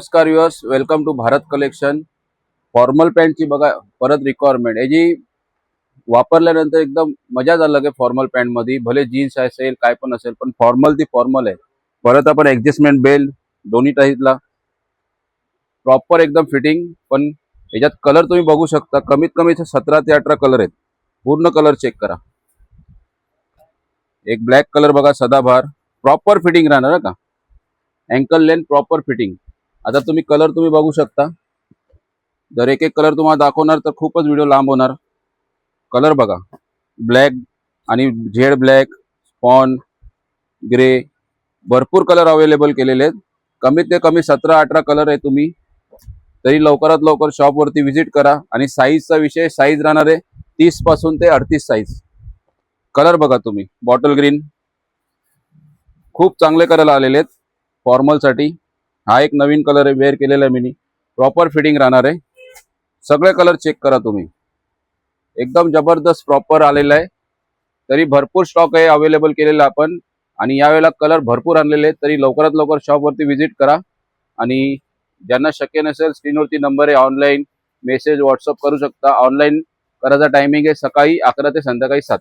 नमस्कार viewers, welcome to Bharat collection. Formal पॅन्टची बघा परत रिक्वायरमेंट याची वापरल्यानंतर एकदम मजा अलग आहे. फॉर्मल पॅन्ट मध्ये भले जीन्स असेल काय पण असेल, पण फॉर्मल ती फॉर्मल आहे. परत आपण ऍडजस्टमेंट बेल्ट दोन्ही टाईपला प्रॉपर एकदम फिटिंग. पण याच्यात कलर तुम्ही बघू शकता, कमीत कमी 17 ते 18 कलर आहेत. पूर्ण कलर चेक करा. एक ब्लॅक कलर बघा, सदाबहार, प्रॉपर फिटिंग राहणार का. Uncle length proper fitting. आता तुम्ही कलर तुम्ही बघू शकता. जर एक एक कलर तुम्हाला दाखवणार तर खूपच व्हिडिओ लांब होणार. कलर बघा, ब्लॅक आणि झेड ब्लॅक, स्पॉन ग्रे, भरपूर कलर अवेलेबल केलेले आहेत. कमीत ते कमी 17-18 कलर आहे. तुम्ही तरी लवकरात लवकर शॉपवरती व्हिजिट करा. आणि साईजचा विषय, साईज राहणार आहे 30 पासून ते 38 साईज. कलर बघा तुम्ही, बॉटल ग्रीन, खूप चांगले कलर आलेले आहेत फॉर्मलसाठी. हा एक नवीन कलर आहे, वेअर केलेला आहे मी. प्रॉपर फिटिंग राहणार आहे. सगळे कलर चेक करा तुम्ही, एकदम जबरदस्त प्रॉपर आलेला आहे. तरी भरपूर स्टॉक आहे अवेलेबल केलेला आपण. आणि यावेळेला कलर भरपूर आणलेले आहेत. तरी लवकरात लवकर शॉपवरती व्हिजिट करा. आणि ज्यांना शक्य नसेल, स्क्रीनवरती नंबर आहे, ऑनलाईन मेसेज व्हॉट्सअप करू शकता. ऑनलाईन करायचा टायमिंग आहे सकाळी 11 ते संध्याकाळी 7.